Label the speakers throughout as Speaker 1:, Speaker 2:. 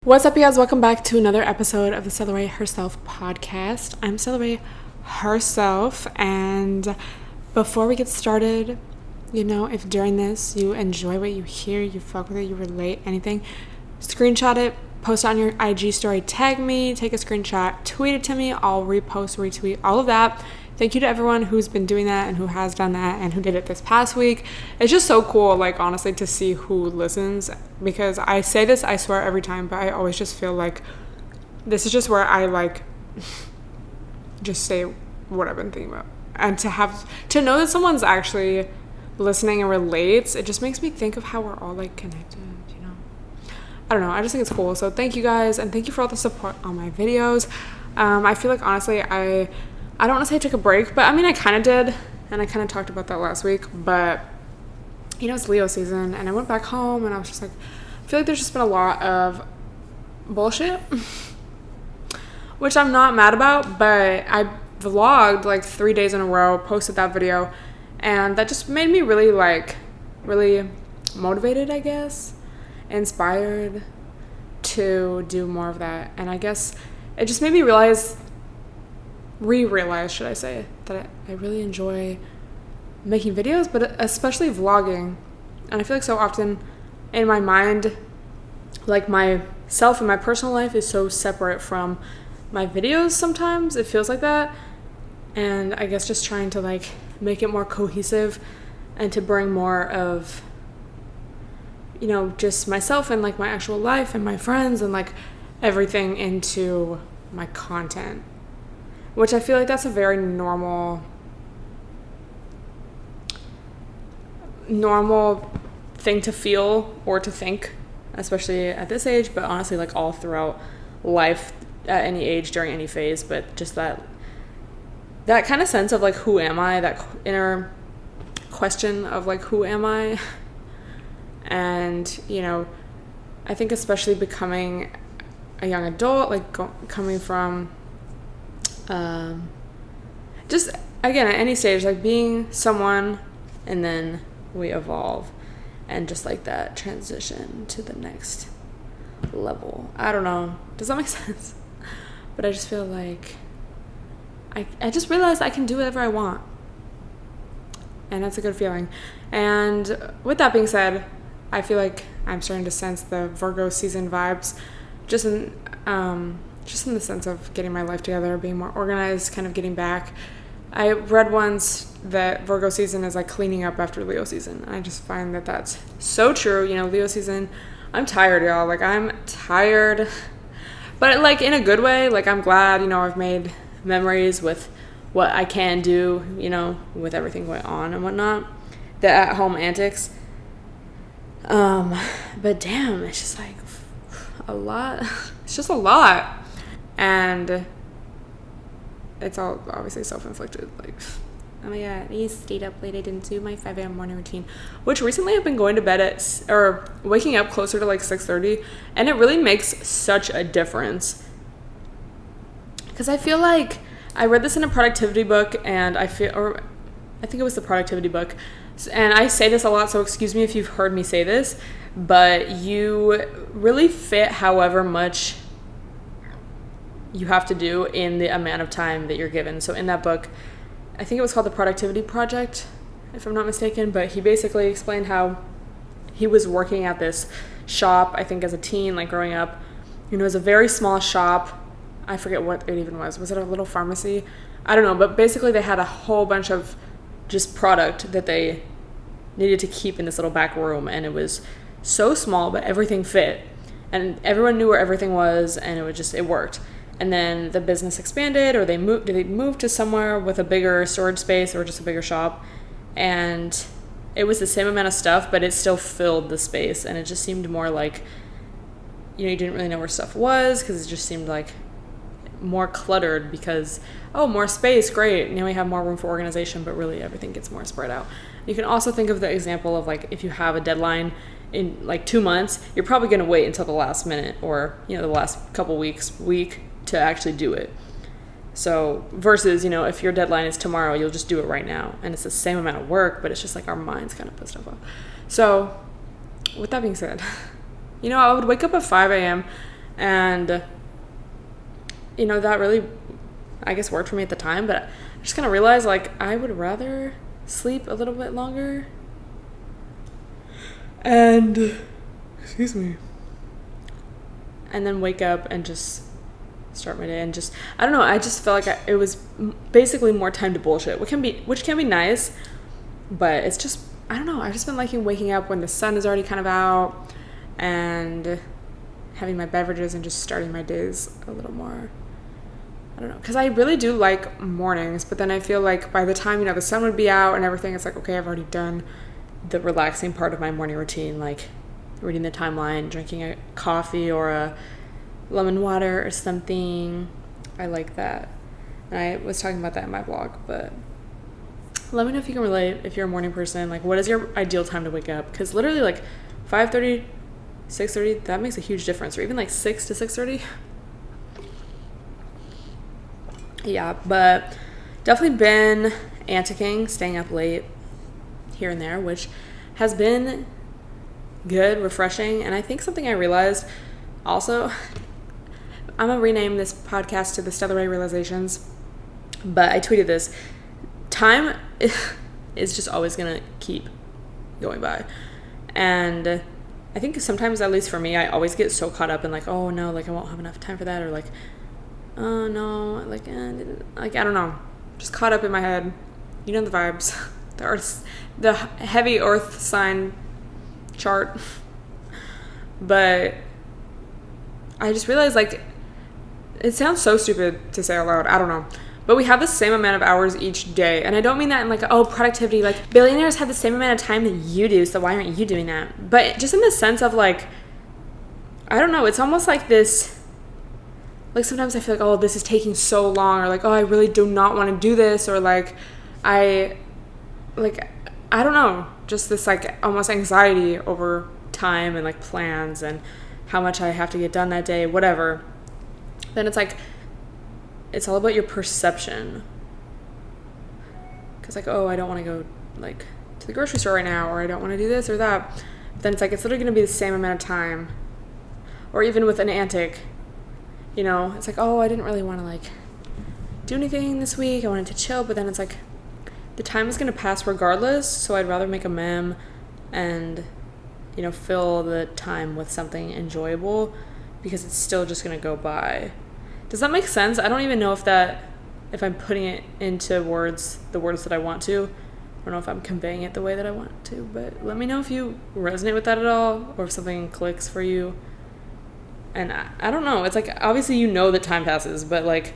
Speaker 1: What's up, you guys? Welcome back to another episode of the Celebrate Herself podcast. I'm Celebrate Herself, and before we get started, if during this you enjoy what you hear, you fuck with it, you relate, anything, screenshot it, post it on your IG story, tag me, take a screenshot, tweet it to me, I'll repost, retweet, all of that. Thank you to everyone who's been doing that and who has done that and who did it this past week. It's just so cool, honestly, to see who listens, because I say this, I swear, every time, but I always just feel like this is just where I, just say what I've been thinking about. And to know that someone's actually listening and relates, it just makes me think of how we're all, connected, I don't know, I just think it's cool. So thank you guys, and thank you for all the support on my videos. I feel like, honestly, I don't want to say I took a break, but I kind of did, and I kind of talked about that last week, but, it's Leo season, and I went back home, and I was just I feel like there's just been a lot of bullshit, which I'm not mad about, but I vlogged, 3 days in a row, posted that video, and that just made me really, really motivated, I guess, inspired to do more of that, and I guess it just made me realize, should I say, that I really enjoy making videos, but especially vlogging. And I feel like so often in my mind, myself and my personal life is so separate from my videos sometimes. It feels like that. And I guess just trying to make it more cohesive and to bring more of, just myself and my actual life and my friends and everything into my content. Which I feel like that's a very normal thing to feel or to think, especially at this age, but honestly, all throughout life, at any age, during any phase. But just that kind of sense of who am I, that inner question of who am I? And, I think especially becoming a young adult, coming from just again at any stage, being someone, and then we evolve, and just that transition to the next level. I don't know, does that make sense? But I just feel I just realized I can do whatever I want, and that's a good feeling. And with that being said, I feel like I'm starting to sense the Virgo season vibes, just in the sense of getting my life together, being more organized, kind of getting back. I read once that Virgo season is cleaning up after Leo season. And I just find that that's so true. Leo season, I'm tired, y'all. I'm tired. But in a good way. I'm glad, I've made memories with what I can do, with everything going on and whatnot. The at-home antics. But damn, it's just a lot. It's just a lot. And it's all obviously self-inflicted. Oh my god, I stayed up late. I didn't do my 5 a.m. morning routine, which recently I've been going to bed or waking up closer to 6:30, and it really makes such a difference. Because I feel I read this in a productivity book, and I think it was the productivity book, and I say this a lot, so excuse me if you've heard me say this, but you really fit however much you have to do in the amount of time that you're given. So in that book, I think it was called The Productivity Project, if I'm not mistaken, but he basically explained how he was working at this shop, I think as a teen, growing up. It was a very small shop. I forget what it even was. Was it a little pharmacy? I don't know, but basically they had a whole bunch of just product that they needed to keep in this little back room, and it was so small, but everything fit. And everyone knew where everything was, and it worked. And then the business expanded, or they moved to somewhere with a bigger storage space or just a bigger shop. And it was the same amount of stuff, but it still filled the space. And it just seemed more you didn't really know where stuff was, because it just seemed more cluttered because, more space, great. Now we have more room for organization, but really everything gets more spread out. You can also think of the example of if you have a deadline in 2 months, you're probably going to wait until the last minute or, the last couple week to actually do it. So versus, if your deadline is tomorrow, you'll just do it right now. And it's the same amount of work, but it's just our minds kind of put stuff off. So with that being said, I would wake up at 5 a.m. And, you know, that really, I guess, worked for me at the time. But I just kind of realized, like, I would rather sleep a little bit longer. And, excuse me. And then wake up and just start my day and just, I don't know, I just felt like it was basically more time to bullshit, which can be nice, but it's just, I don't know, I've just been liking waking up when the sun is already kind of out and having my beverages and just starting my days a little more, I don't know, because I really do like mornings, but then I feel like by the time, you know, the sun would be out and everything, it's like, okay, I've already done the relaxing part of my morning routine, like reading the timeline, drinking a coffee or a lemon water or something. I like that. And I was talking about that in my blog, but let me know if you can relate, if you're a morning person. Like, what is your ideal time to wake up? Because literally, like, 5:30, 6:30, that makes a huge difference. Or even, like, 6 to 6:30. Yeah, but definitely been anticing, staying up late here and there, which has been good, refreshing. And I think something I realized also, I'm going to rename this podcast to the Stella Realizations, but I tweeted this. Time is just always going to keep going by. And I think sometimes, at least for me, I always get so caught up in like, oh no, like I won't have enough time for that. Or like, oh no, like I don't know. Just caught up in my head. You know the vibes. The heavy earth sign chart. But I just realized, like, it sounds so stupid to say out loud. I don't know. But we have the same amount of hours each day. And I don't mean that in like, oh, productivity. Like, billionaires have the same amount of time that you do, so why aren't you doing that? But just in the sense of like, I don't know. It's almost like this, like sometimes I feel like, oh, this is taking so long. Or like, oh, I really do not want to do this. Or like, I don't know. Just this like almost anxiety over time and like plans and how much I have to get done that day, whatever. Then it's like, it's all about your perception. Because like, oh, I don't want to go like to the grocery store right now, or I don't want to do this or that. But then it's like, it's literally going to be the same amount of time. Or even with an antic, you know, it's like, oh, I didn't really want to like do anything this week. I wanted to chill. But then it's like, the time is going to pass regardless. So I'd rather make a mem and, you know, fill the time with something enjoyable, because it's still just going to go by. Does that make sense? I don't even know if I'm putting it into words, the words that I want to. I don't know if I'm conveying it the way that I want to, but let me know if you resonate with that at all, or if something clicks for you. And I don't know. It's like, obviously you know that time passes, but like,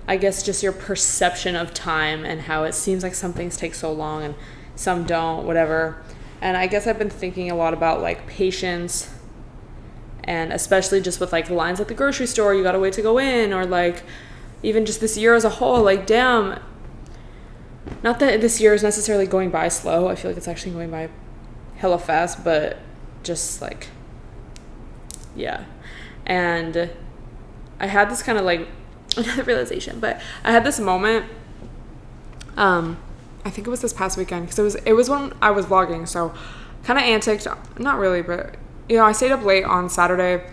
Speaker 1: I guess just your perception of time and how it seems like some things take so long and some don't, whatever. And I guess I've been thinking a lot about like patience, and especially just with like lines at the grocery store, you gotta wait to go in, or like even just this year as a whole, like damn, not that this year is necessarily going by slow, I feel like it's actually going by hella fast, but just like, yeah. And I had this kind of like another realization, but I had this moment, I think it was this past weekend, because it was when I was vlogging, so kind of antic, not really, but you know, I stayed up late on Saturday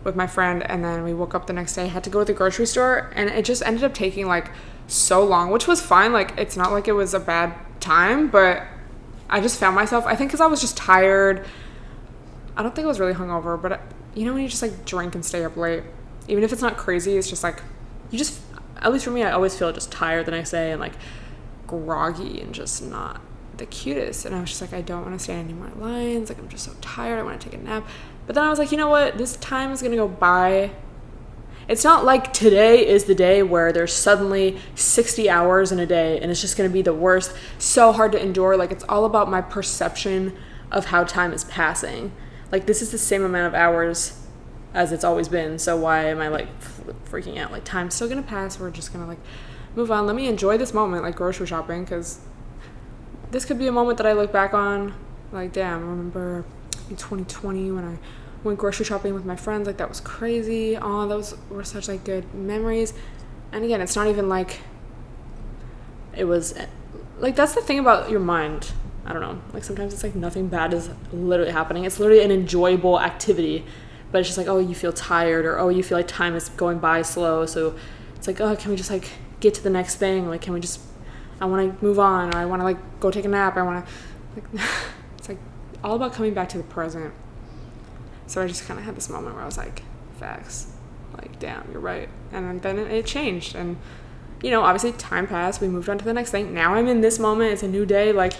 Speaker 1: with my friend, and then we woke up the next day, had to go to the grocery store, and it just ended up taking like so long, which was fine. Like, it's not like it was a bad time, but I just found myself, I think because I was just tired. I don't think I was really hungover, but you know, when you just like drink and stay up late, even if it's not crazy, it's just like, you just, at least for me, I always feel just tired the next day and like groggy and just not the cutest. And I was just like, I don't want to stand any more lines, like I'm just so tired, I want to take a nap. But then I was like, you know what, this time is gonna go by. It's not like today is the day where there's suddenly 60 hours in a day and it's just gonna be the worst, so hard to endure. Like, it's all about my perception of how time is passing. Like, this is the same amount of hours as it's always been, so why am I like freaking out? Like, time's still gonna pass, we're just gonna like move on. Let me enjoy this moment, like grocery shopping, because this could be a moment that I look back on like, damn, I remember in 2020 when I went grocery shopping with my friends, like that was crazy. Oh, those were such like good memories. And again, it's not even like it was like, that's the thing about your mind, I don't know, like sometimes it's like nothing bad is literally happening. It's literally an enjoyable activity but it's just like, oh, you feel tired, or oh, you feel like time is going by slow. So it's like, oh, can we just like get to the next thing? Like, can we just, I want to move on, or I want to like go take a nap. I want to like, it's like all about coming back to the present. So I just kind of had this moment where I was like, facts, like, damn, you're right. And then it changed. And, you know, obviously time passed. We moved on to the next thing. Now I'm in this moment. It's a new day. Like,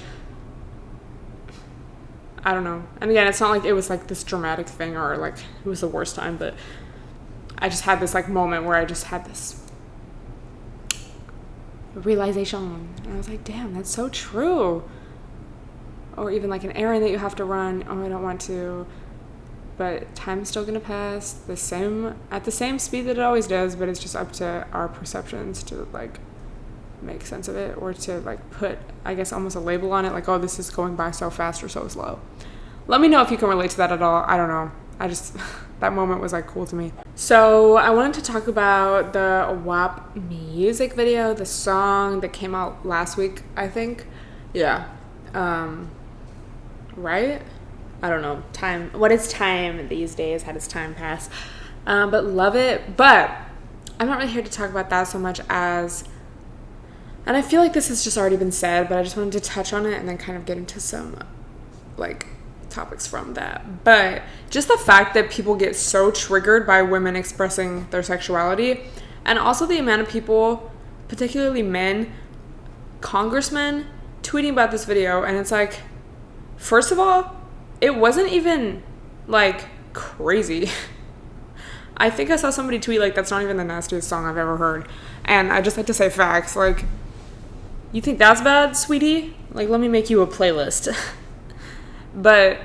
Speaker 1: I don't know. And again, it's not like it was like this dramatic thing or like it was the worst time, but I just had this like moment where I just had this realization. And I was like, damn, that's so true. Or even like an errand that you have to run. Oh, I don't want to. But time's still going to pass at the same speed that it always does, but it's just up to our perceptions to like make sense of it, or to like put, I guess, almost a label on it, like, oh, this is going by so fast or so slow. Let me know if you can relate to that at all. I don't know. I just, that moment was like cool to me. So I wanted to talk about the WAP music video, the song that came out last week, I think. Yeah. Right? I don't know. Time. What is time these days? How does time pass? But love it. But I'm not really here to talk about that so much as, and I feel like this has just already been said, but I just wanted to touch on it and then kind of get into some like topics from that. But just the fact that people get so triggered by women expressing their sexuality, and also the amount of people, particularly men, congressmen, tweeting about this video. And it's like, first of all, it wasn't even like crazy. I think I saw somebody tweet like, that's not even the nastiest song I've ever heard. And I just like to say facts. Like, you think that's bad, sweetie? Like, let me make you a playlist. But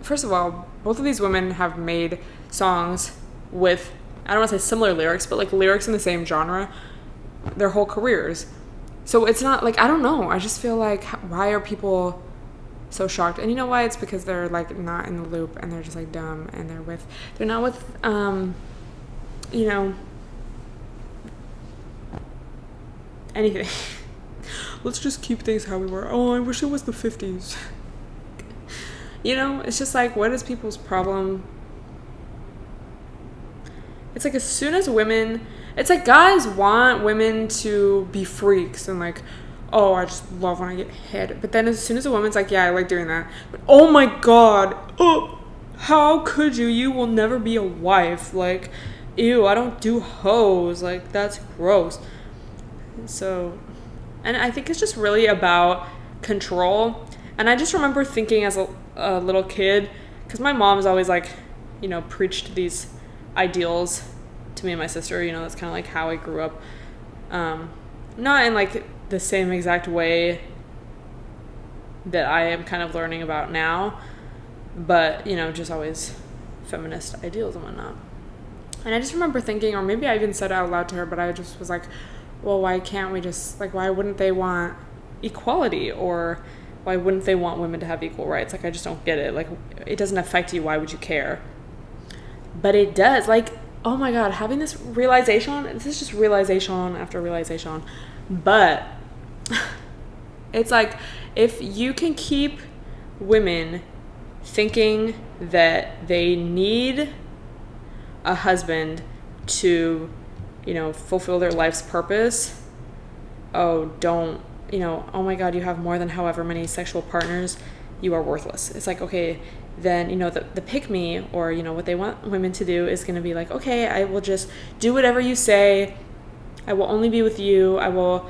Speaker 1: first of all, both of these women have made songs with, I don't want to say similar lyrics, but like lyrics in the same genre their whole careers. So it's not like, I don't know. I just feel like, why are people so shocked? And you know why? It's because they're like not in the loop, and they're just like dumb, and they're not with, you know, anything. Let's just keep things how we were. Oh, I wish it was the 50s. You know, it's just like, what is people's problem? It's like, as soon as women, it's like guys want women to be freaks and like, oh, I just love when I get hit. But then as soon as a woman's like, yeah, I like doing that. But oh my God, oh, how could you? You will never be a wife. Like, ew, I don't do hoes. Like, that's gross. So, and I think it's just really about control. And I just remember thinking as a little kid, because my mom's always like, you know, preached these ideals to me and my sister. You know, that's kind of like how I grew up. Not in like the same exact way that I am kind of learning about now, but, you know, just always feminist ideals and whatnot. And I just remember thinking, or maybe I even said it out loud to her, but I just was like, well, why can't we just, like, why wouldn't they want equality? Or why wouldn't they want women to have equal rights? Like, I just don't get it. Like, it doesn't affect you. Why would you care? But it does. Like, oh my God, having this realization, this is just realization after realization. But it's like, if you can keep women thinking that they need a husband to, you know, fulfill their life's purpose, oh, don't, you know, oh my God, you have more than however many sexual partners, you are worthless. It's like, okay, then, you know, the pick me, or, you know, what they want women to do is going to be like, okay, I will just do whatever you say. I will only be with you. I will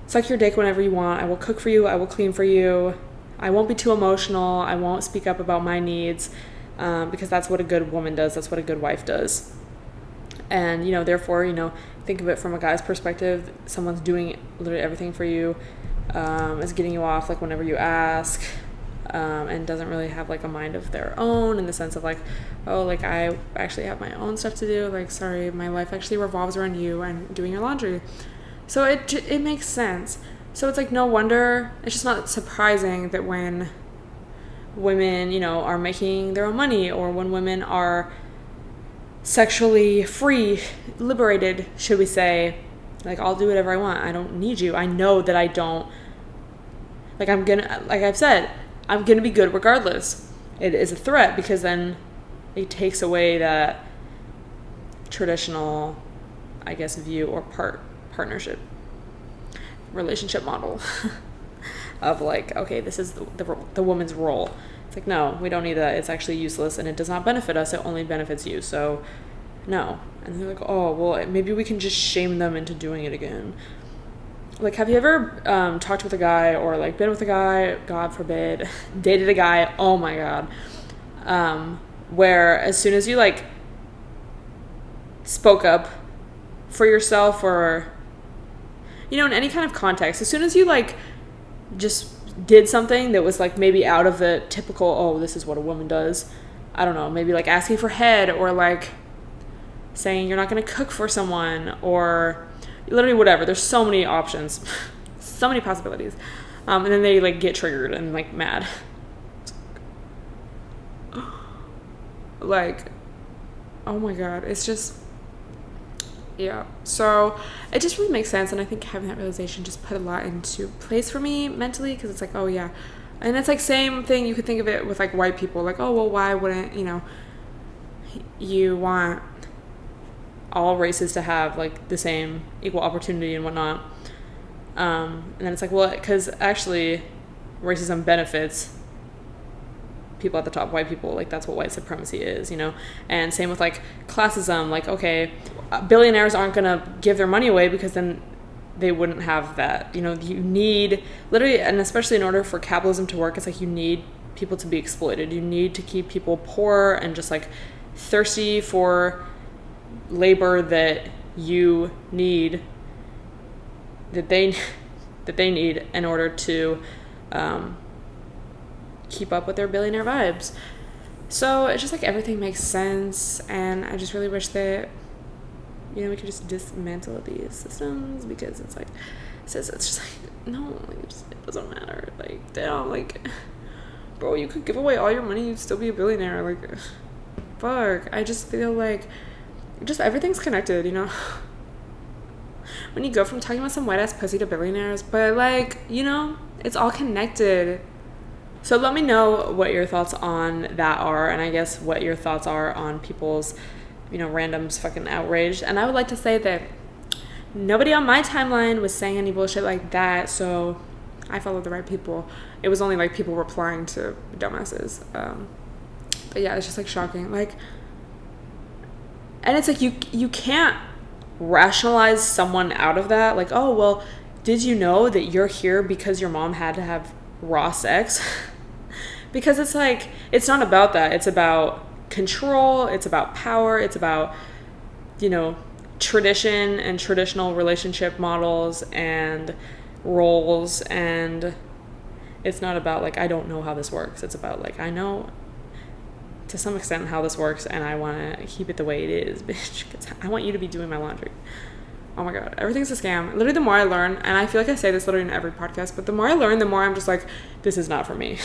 Speaker 1: suck your dick whenever you want. I will cook for you. I will clean for you. I won't be too emotional. I won't speak up about my needs, because that's what a good woman does. That's what a good wife does. And, you know, therefore, you know, think of it from a guy's perspective. Someone's doing literally everything for you, is getting you off, like, whenever you ask, and doesn't really have, like, a mind of their own, in the sense of, like, oh, like, I actually have my own stuff to do. Like, sorry, my life actually revolves around you and doing your laundry. So it makes sense. So it's like, no wonder, it's just not surprising that when women, you know, are making their own money, or when women are sexually free, liberated, should we say, like, I'll do whatever I want. I don't need you. I know that I don't, like, I'm gonna, like I've said, I'm gonna be good regardless. It is a threat, because then it takes away that traditional, I guess, view or partnership relationship model of like, okay, this is the woman's role. It's like, no, we don't need that. It's actually useless and it does not benefit us. It only benefits you. So no. And they're like, oh, well, maybe we can just shame them into doing it again. Like, have you ever talked with a guy or like been with a guy, God forbid, dated a guy, oh my God, where as soon as you like spoke up for yourself or, you know, in any kind of context, as soon as you like just did something that was like maybe out of the typical, oh, this is what a woman does, I don't know, maybe like asking for head or like saying you're not going to cook for someone or literally whatever. There's so many options, so many possibilities. And then they like get triggered and like mad. Like, oh my God, it's just, yeah. So it just really makes sense. And I think having that realization just put a lot into place for me mentally, because it's like, oh yeah. And it's like same thing. You could think of it with like white people, like, oh, well, why wouldn't, you know, you want all races to have like the same equal opportunity and whatnot. And then it's like, well, because actually racism benefits people at the top, white people. Like, that's what white supremacy is, you know. And same with like classism. Like, okay, billionaires aren't gonna give their money away because then they wouldn't have that, you know. You need literally, and especially in order for capitalism to work, it's like you need people to be exploited. You need to keep people poor and just like thirsty for labor that you need, that they need in order to keep up with their billionaire vibes. So it's just like everything makes sense, and I just really wish that, you know, we could just dismantle these systems, because it's like, it's just like, no, like, it doesn't matter. Like, damn, like, bro, you could give away all your money, you'd still be a billionaire. Like, fuck. I just feel like just everything's connected, you know. When you go from talking about some white ass pussy to billionaires, but like, you know, it's all connected. So let me know what your thoughts on that are, and I guess what your thoughts are on people's, you know, randoms fucking outraged. And I would like to say that nobody on my timeline was saying any bullshit like that, so I followed the right people. It was only like people replying to dumbasses. But yeah, it's just like shocking. Like, and it's like you can't rationalize someone out of that. Like, oh, well, did you know that you're here because your mom had to have raw sex? Because it's like, it's not about that. It's about control. It's about power. It's about, you know, tradition and traditional relationship models and roles. And it's not about like, I don't know how this works. It's about like, I know to some extent how this works, and I want to keep it the way it is, bitch, 'cause I want you to be doing my laundry. Oh my God, everything's a scam. Literally, the more I learn, and I feel like I say this literally in every podcast, but the more I learn, the more I'm just like, this is not for me.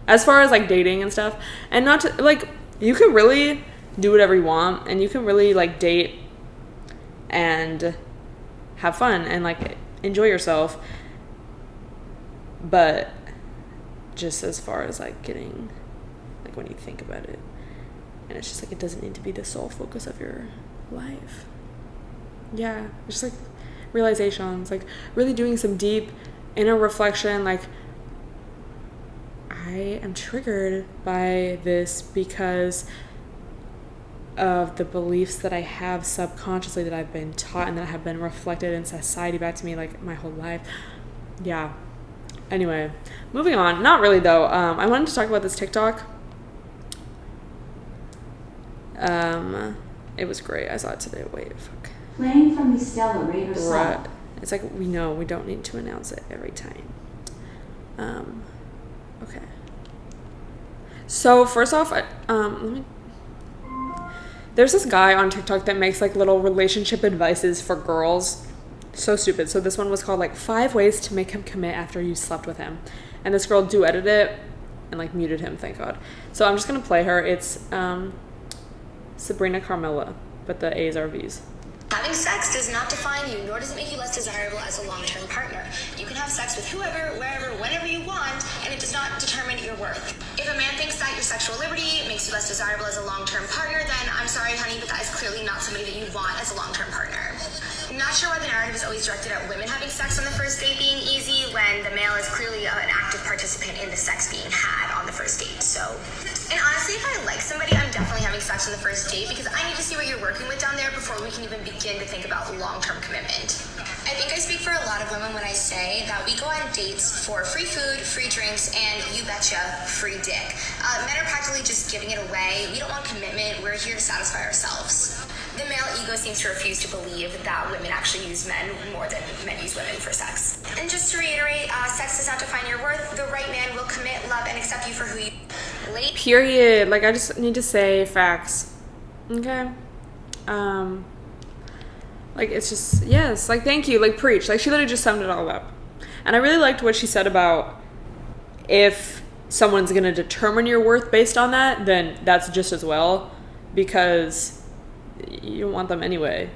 Speaker 1: As far as like dating and stuff, and not to, like, you can really do whatever you want, and you can really like date and have fun and like enjoy yourself, but just as far as like getting, like, when you think about it, and it's just like, it doesn't need to be the sole focus of your life. Yeah, it's just like realizations, like really doing some deep inner reflection. Like, I am triggered by this because of the beliefs that I have subconsciously, that I've been taught and that have been reflected in society back to me like my whole life. Yeah. Anyway, moving on. Not really though. I wanted to talk about this TikTok. It was great. I saw it today. Wait, fuck.
Speaker 2: Playing from the Stella Raider song.
Speaker 1: Right. It's like, we know we don't need to announce it every time. Okay. So first off, there's this guy on TikTok that makes like little relationship advices for girls. So stupid. So this one was called like 5 ways to make him commit after you slept with him. And this girl duetted it and like muted him, thank God. So I'm just gonna play her. It's Sabrina Carmela, but the A's are V's.
Speaker 3: How Having sex does not define you, nor does it make you less desirable as a long-term partner. You can have sex with whoever, wherever, whenever you want, and it does not determine your worth. If a man thinks that your sexual liberty makes you less desirable as a long-term partner, then I'm sorry, honey, but that is clearly not somebody that you want as a long-term partner. I'm not sure why the narrative is always directed at women having sex on the first date being easy when the male is clearly an active participant in the sex being had on the first date. So, and honestly, if I like somebody, I'm definitely having sex on the first date because I need to see what you're working with down there before we can even begin to think about long-term commitment. I think I speak for a lot of women when I say that we go on dates for free food, free drinks, and you betcha, free dick. Men are practically just giving it away. We don't want commitment. We're here to satisfy ourselves. The male ego seems to refuse to believe that women actually use men more than men use women for sex. And just to reiterate, sex does not define your worth. The right man will commit, love, and accept you for who you are.
Speaker 1: Period. Like, I just need to say facts. Okay? Like, it's just, yes, like, thank you, like, preach. Like, she literally just summed it all up. And I really liked what she said about if someone's going to determine your worth based on that, then that's just as well, because you don't want them anyway,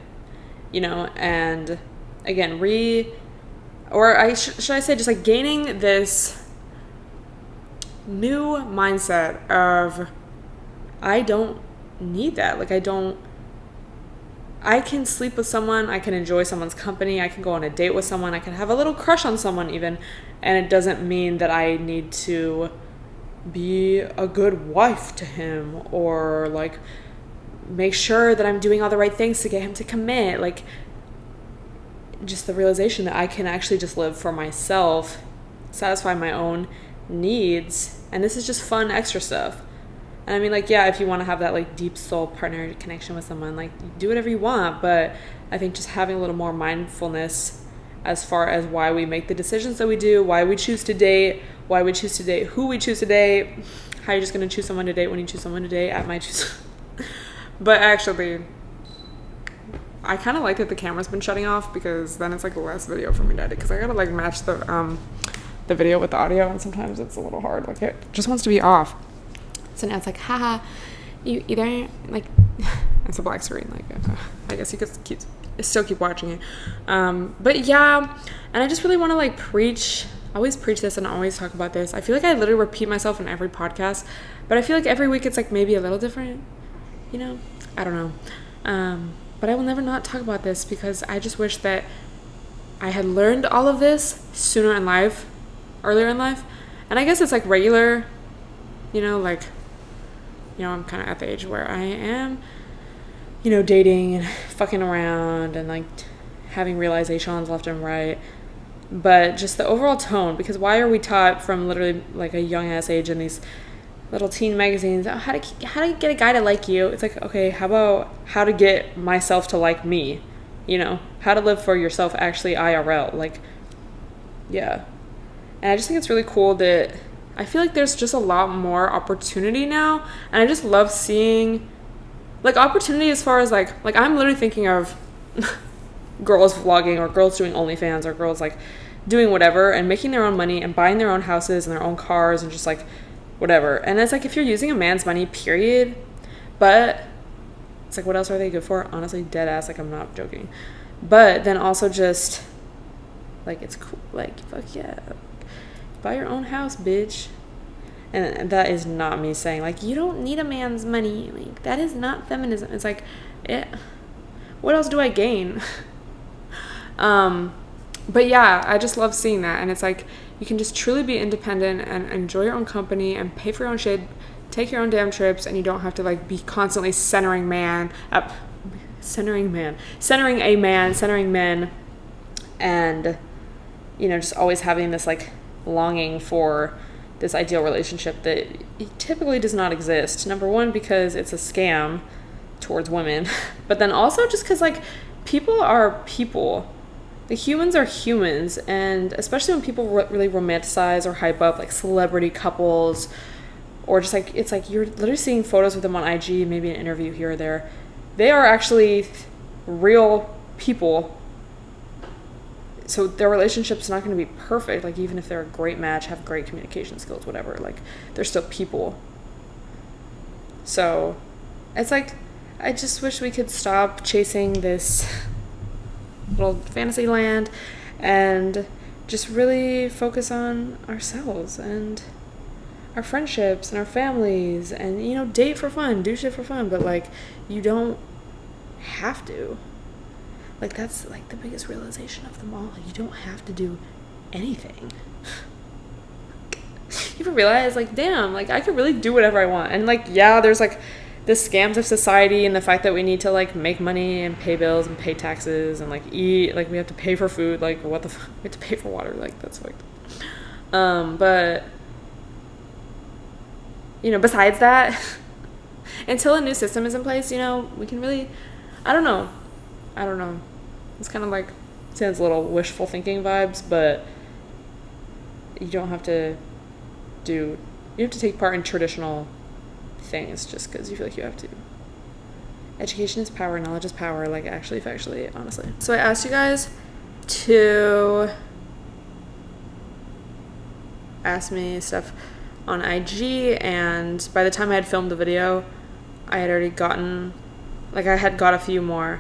Speaker 1: you know. And again, should I say just like gaining this new mindset of I don't need that. Like, I can sleep with someone, I can enjoy someone's company, I can go on a date with someone, I can have a little crush on someone even, and it doesn't mean that I need to be a good wife to him or like make sure that I'm doing all the right things to get him to commit. Like, just the realization that I can actually just live for myself, satisfy my own needs, and this is just fun extra stuff. And I mean, like, yeah, if you want to have that like deep soul partner connection with someone, like, do whatever you want, but I think just having a little more mindfulness as far as why we make the decisions that we do, why we choose to date, who we choose to date, how you're just going to choose someone to date when you choose someone to date at my choose. But actually, I kind of like that the camera's been shutting off, because then it's like less video for me to edit, because I gotta like match the video with the audio, and sometimes it's a little hard. Like, it just wants to be off. So now it's like, haha, you either like it's a black screen. Like, I guess you could still keep watching it. But yeah, and I just really want to like always preach this and always talk about this. I feel like I literally repeat myself in every podcast, but I feel like every week it's like maybe a little different. You know, I don't know. But I will never not talk about this, because I just wish that I had learned all of this earlier in life. And I guess it's like regular, you know, like, you know, I'm kind of at the age where I am, you know, dating and fucking around and like having realizations left and right. But just the overall tone, because why are we taught from literally like a young ass age in these little teen magazines, how to get a guy to like you? It's like, okay, how about how to get myself to like me, you know, how to live for yourself actually IRL, like, yeah. And I just think it's really cool that I feel like there's just a lot more opportunity now, and I just love seeing like opportunity as far as like I'm literally thinking of girls vlogging, or girls doing OnlyFans, or girls like doing whatever and making their own money and buying their own houses and their own cars and just like whatever. And it's like, if you're using a man's money, period, but it's like, what else are they good for? Honestly, dead ass, like, I'm not joking. But then also just like, it's cool, like, fuck yeah, buy your own house, bitch. And that is not me saying like you don't need a man's money, like, that is not feminism. It's like, what else do I gain? But yeah, I just love seeing that. And it's like, you can just truly be independent and enjoy your own company and pay for your own shit, take your own damn trips, and you don't have to like be constantly centering men, and, you know, just always having this like longing for this ideal relationship that typically does not exist. Number one, because it's a scam towards women, but then also just because like people are people. The humans are humans, and especially when people really romanticize or hype up like celebrity couples, or just like, it's like you're literally seeing photos of them on IG, maybe an interview here or there. They are actually real people, so their relationship's not going to be perfect. Like, even if they're a great match, have great communication skills, whatever, like, they're still people. So it's like, I just wish we could stop chasing this little fantasy land and just really focus on ourselves and our friendships and our families and, you know, date for fun, do shit for fun, but like, you don't have to. Like, that's like the biggest realization of them all. You don't have to do anything. You ever realize, like, damn, like, I could really do whatever I want. And like, yeah, there's like the scams of society and the fact that we need to like make money and pay bills and pay taxes and like eat, like we have to pay for food, like what the fuck, we have to pay for water, like that's like but you know, besides that, until a new system is in place, you know, we can really, I don't know, it's kind of like, sounds a little wishful thinking vibes, but you don't have to you have to take part in traditional things just because you feel like you have to. Education is power, knowledge is power, like actually, factually, honestly. So I asked you guys to ask me stuff on IG, and by the time I had filmed the video, I had already gotten, like, I had got a few more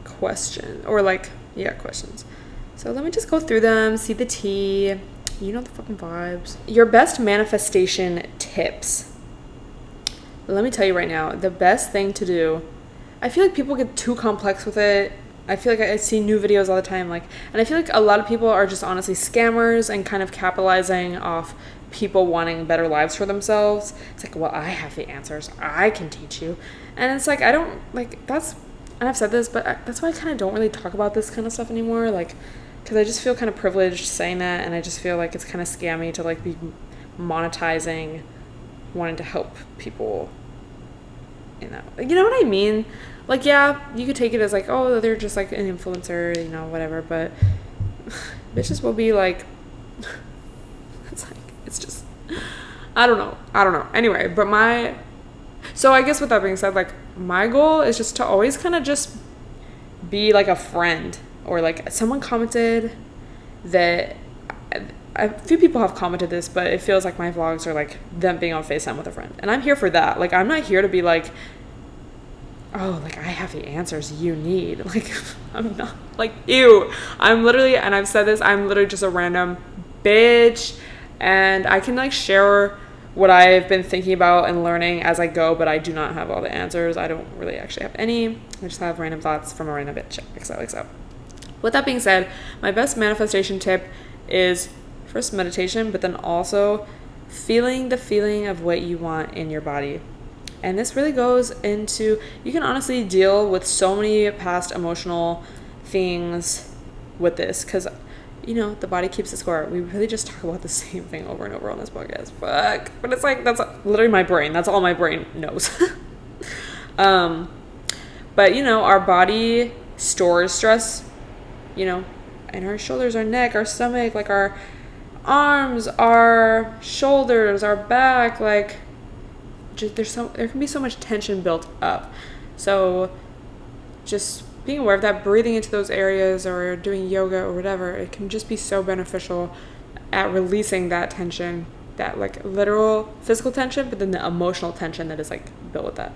Speaker 1: questions, or like, yeah, questions. So let me just go through them, see the tea, you know the fucking vibes. Your best manifestation tips. Let me tell you right now, the best thing to do, I feel like people get too complex with it. I feel like I see new videos all the time, like, and I feel like a lot of people are just honestly scammers and kind of capitalizing off people wanting better lives for themselves. It's like, well, I have the answers, I can teach you. And it's like, I don't, like, that's, and I've said this, but that's why I kind of don't really talk about this kind of stuff anymore, like, because I just feel kind of privileged saying that, and I just feel like it's kind of scammy to like be monetizing wanting to help people in that, you know what I mean? Like, yeah, you could take it as like, oh, they're just like an influencer, you know, whatever, but bitches will be like, it's like, it's just, I don't know. Anyway, but so I guess with that being said, like, my goal is just to always kind of just be like a friend, or like someone commented that, a few people have commented this, but it feels like my vlogs are like them being on FaceTime with a friend, and I'm here for that. Like, I'm not here to be like, oh, like, I have the answers you need. Like, I'm not, like, ew. I'm literally, and I've said this, I'm literally just a random bitch, and I can like share what I've been thinking about and learning as I go, but I do not have all the answers. I don't really actually have any. I just have random thoughts from a random bitch. XOXO. With that being said, my best manifestation tip is first meditation, but then also feeling the feeling of what you want in your body. And this really goes into, you can honestly deal with so many past emotional things with this, because, you know, the body keeps the score. We really just talk about the same thing over and over on this podcast. Fuck. But it's like, that's literally my brain. That's all my brain knows. But, you know, our body stores stress, you know, and our shoulders, our neck, our stomach, like our arms, our shoulders, our back, like, just, there can be so much tension built up. So just being aware of that, breathing into those areas, or doing yoga or whatever, it can just be so beneficial at releasing that tension, that like literal physical tension, but then the emotional tension that is like built with that.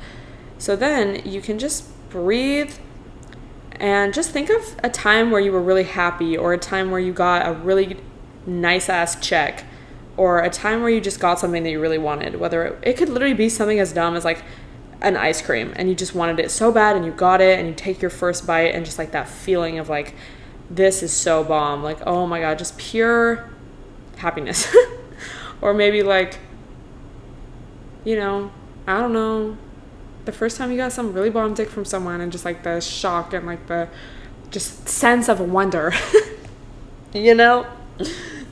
Speaker 1: So then you can just breathe and just think of a time where you were really happy, or a time where you got a really nice ass check, or a time where you just got something that you really wanted, whether it could literally be something as dumb as like an ice cream, and you just wanted it so bad and you got it, and you take your first bite, and just like that feeling of like, this is so bomb, like, oh my god, just pure happiness. Or maybe like, you know, I don't know, the first time you got some really bomb dick from someone, and just like the shock and like the just sense of wonder. You know,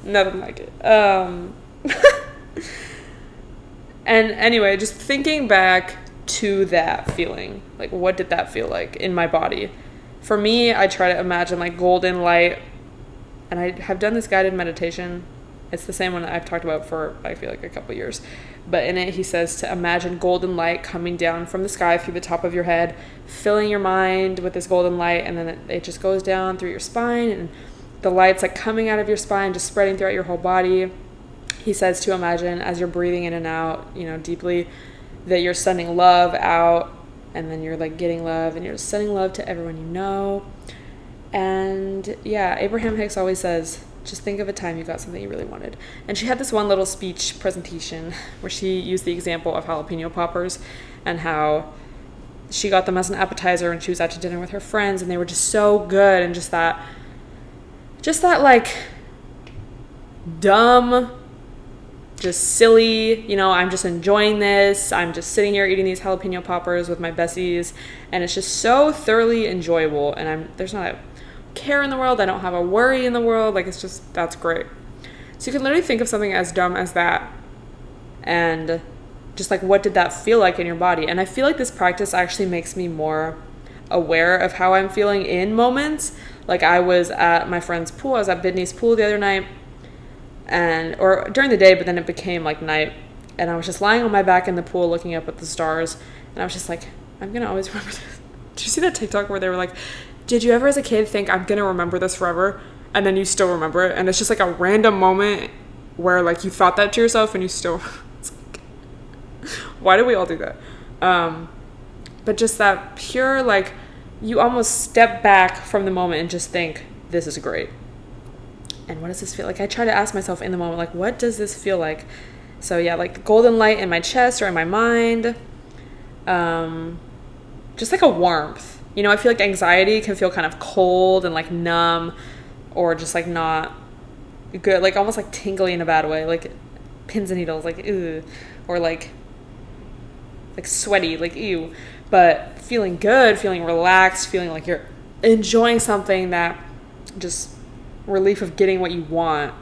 Speaker 1: nothing like it. And anyway, just thinking back to that feeling, like, what did that feel like in my body? For me, I try to imagine like golden light, and I have done this guided meditation. It's the same one I've talked about for, I feel like, a couple years. But in it, he says to imagine golden light coming down from the sky through the top of your head, filling your mind with this golden light, and then it just goes down through your spine, and the light's like coming out of your spine, just spreading throughout your whole body. He says to imagine, as you're breathing in and out, you know, deeply, that you're sending love out and then you're like getting love and you're sending love to everyone you know. And yeah, Abraham Hicks always says, just think of a time you got something you really wanted. And she had this one little speech presentation where she used the example of jalapeno poppers and how she got them as an appetizer when she was out to dinner with her friends, and they were just so good, and just that like dumb, just silly, you know, I'm just enjoying this, I'm just sitting here eating these jalapeno poppers with my besties, and it's just so thoroughly enjoyable, and there's not a care in the world, I don't have a worry in the world, like it's just, that's great. So you can literally think of something as dumb as that, and just like, what did that feel like in your body? And I feel like this practice actually makes me more aware of how I'm feeling in moments. Like I was at my friend's pool, I was at Bidney's pool the other night, or during the day, but then it became like night, and I was just lying on my back in the pool looking up at the stars, and I was just like, I'm gonna always remember this. Did you see that TikTok where they were like, did you ever as a kid think I'm gonna remember this forever, and then you still remember it? And it's just like a random moment where like you thought that to yourself and you still it's like, why do we all do that? But just that pure, like, you almost step back from the moment and just think, this is great. And what does this feel like? I try to ask myself in the moment, like, what does this feel like? So yeah, like the golden light in my chest or in my mind. Just like a warmth. You know, I feel like anxiety can feel kind of cold and like numb, or just like not good, like almost like tingly in a bad way, like pins and needles, like ew, or like sweaty, like ew. But feeling good, feeling relaxed, feeling like you're enjoying something, that just relief of getting what you want.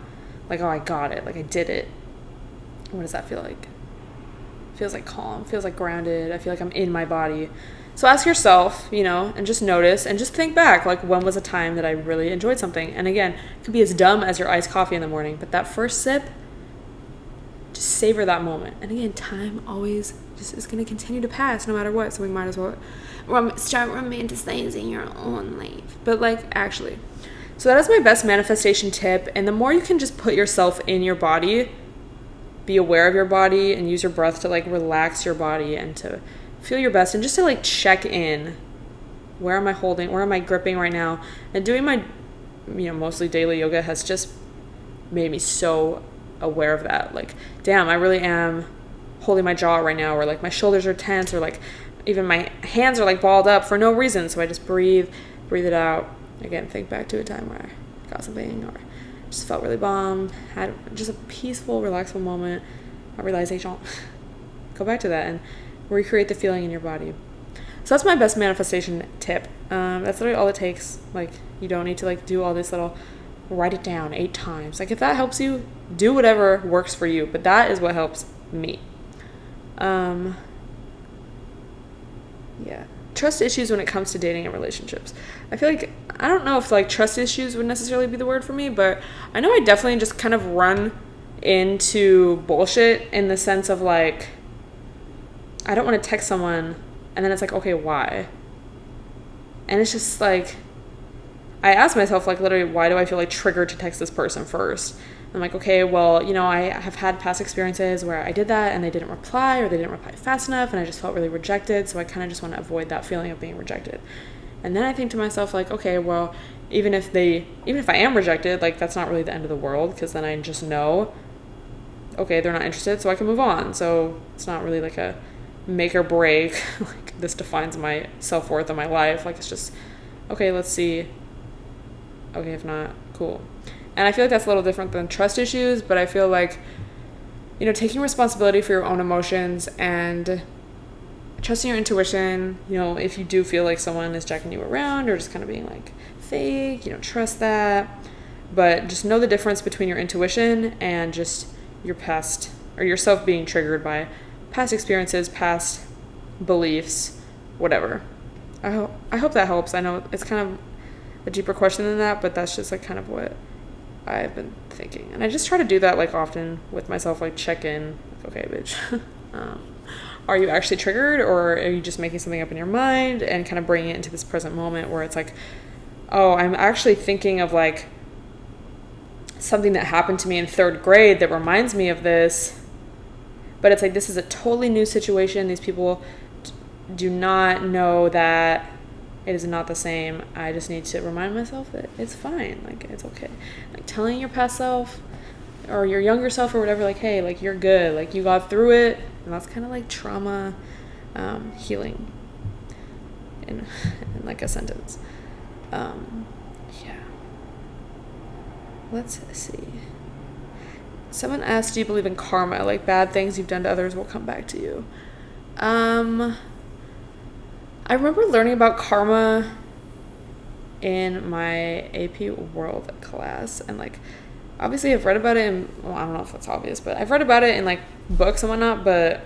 Speaker 1: Like, oh, I got it. Like, I did it. What does that feel like? Feels like calm. Feels like grounded. I feel like I'm in my body. So ask yourself, you know, and just notice and just think back, like, when was a time that I really enjoyed something? And again, it could be as dumb as your iced coffee in the morning, but that first sip, just savor that moment. And again, time always just is going to continue to pass no matter what, so we might as well start romanticizing your own life. But like, actually, so that is my best manifestation tip. And the more you can just put yourself in your body, be aware of your body, and use your breath to like relax your body and to feel your best, and just to like check in, where am I holding, where am I gripping right now? And doing my, you know, mostly daily yoga has just made me so aware of that. Like, damn, I really am holding my jaw right now, or like my shoulders are tense, or like even my hands are like balled up for no reason. So I just breathe it out. Again, think back to a time where I got something, or just felt really bomb, had just a peaceful, relaxful moment, a realization. Go back to that and recreate the feeling in your body. So that's my best manifestation tip. That's literally all it takes. Like, you don't need to like do all this little, write it down 8 times. Like, if that helps you, do whatever works for you, but that is what helps me. Yeah. Trust issues when it comes to dating and relationships. I feel like, I don't know if like trust issues would necessarily be the word for me, but I know I definitely just kind of run into bullshit in the sense of like, I don't want to text someone and then it's like, okay, why? And it's just like, I ask myself, like, literally, why do I feel like triggered to text this person first? I'm like, okay, well, you know, I have had past experiences where I did that and they didn't reply, or they didn't reply fast enough, and I just felt really rejected, so I kind of just want to avoid that feeling of being rejected. And then I think to myself, like, okay, well, even if I am rejected, like, that's not really the end of the world, because then I just know, okay, they're not interested, so I can move on. So it's not really like a make or break, like, this defines my self-worth in my life. Like, it's just, okay, let's see. Okay, if not, cool. And I feel like that's a little different than trust issues, but I feel like, you know, taking responsibility for your own emotions and trusting your intuition, you know, if you do feel like someone is jacking you around or just kind of being like fake, you know, trust that. But just know the difference between your intuition and just your past, or yourself being triggered by past experiences, past beliefs, whatever. I hope that helps. I know it's kind of a deeper question than that, but that's just like kind of what I've been thinking. And I just try to do that like often with myself, like check in, like, okay, bitch, are you actually triggered, or are you just making something up in your mind, and kind of bringing it into this present moment where it's like, oh, I'm actually thinking of like something that happened to me in 3rd grade that reminds me of this, but it's like, this is a totally new situation. These people do not know that it is not the same. I just need to remind myself that it's fine. Like, it's okay. Like, telling your past self or your younger self or whatever, like, hey, like, you're good. Like, you got through it. And that's kind of like trauma healing in like a sentence. Yeah. Let's see. Someone asked, do you believe in karma? Like, bad things you've done to others will come back to you. I remember learning about karma in my AP World class, and like, obviously I've read about it in, well, I don't know if that's obvious, but I've read about it in like books and whatnot, but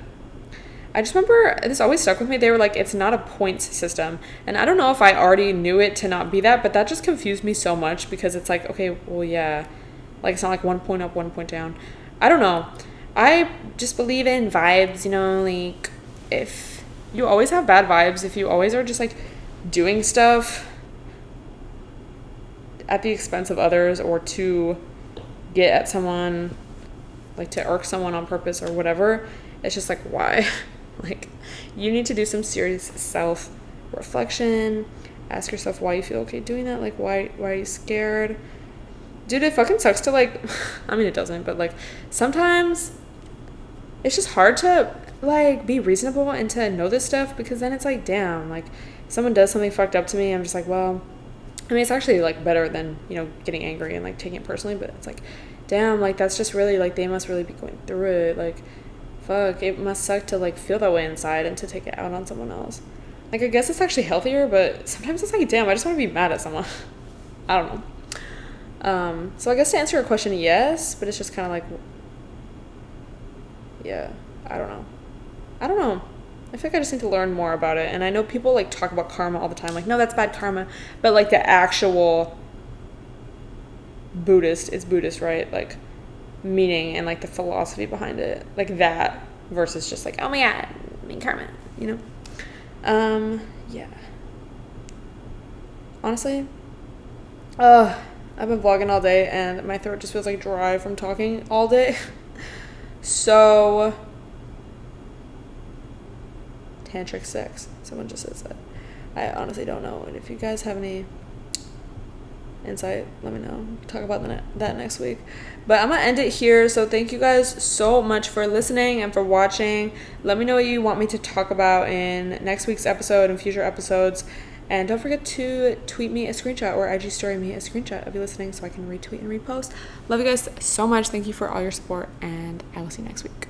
Speaker 1: I just remember this always stuck with me. They were like, it's not a points system, and I don't know if I already knew it to not be that, but that just confused me so much, because it's like, okay, well, yeah, like, it's not like 1 point up, 1 point down. I don't know. I just believe in vibes, you know, like, if you always have bad vibes, if you always are just like doing stuff at the expense of others, or to get at someone, like to irk someone on purpose or whatever, it's just like, why? Like, you need to do some serious self-reflection. Ask yourself why you feel okay doing that. Like, why are you scared? Dude, it fucking sucks to like, I mean, it doesn't, but like, sometimes it's just hard to like be reasonable and to know this stuff, because then it's like, damn, like, if someone does something fucked up to me, I'm just like, well, I mean, it's actually like better than, you know, getting angry and like taking it personally, but it's like, damn, like, that's just really like, they must really be going through it. Like, fuck, it must suck to like feel that way inside and to take it out on someone else. Like, I guess it's actually healthier, but sometimes it's like, damn, I just want to be mad at someone. I don't know. So I guess to answer your question, yes, but it's just kind of like, yeah, I don't know. I feel like I just need to learn more about it. And I know people like talk about karma all the time, like, no, that's bad karma, but like the actual it's Buddhist, right? Like, meaning and like the philosophy behind it, like that, versus just like, oh my god, I mean, karma, you know? Yeah. Honestly, I've been vlogging all day and my throat just feels like dry from talking all day. So, tantric sex, someone just says that. I honestly don't know, and if you guys have any insight, let me know. Talk about that next week. But I'm gonna end it here. So thank you guys so much for listening and for watching. Let me know what you want me to talk about in next week's episode and future episodes. And don't forget to tweet me a screenshot or IG story me a screenshot of you listening so I can retweet and repost. Love you guys so much. Thank you for all your support, and I will see you next week.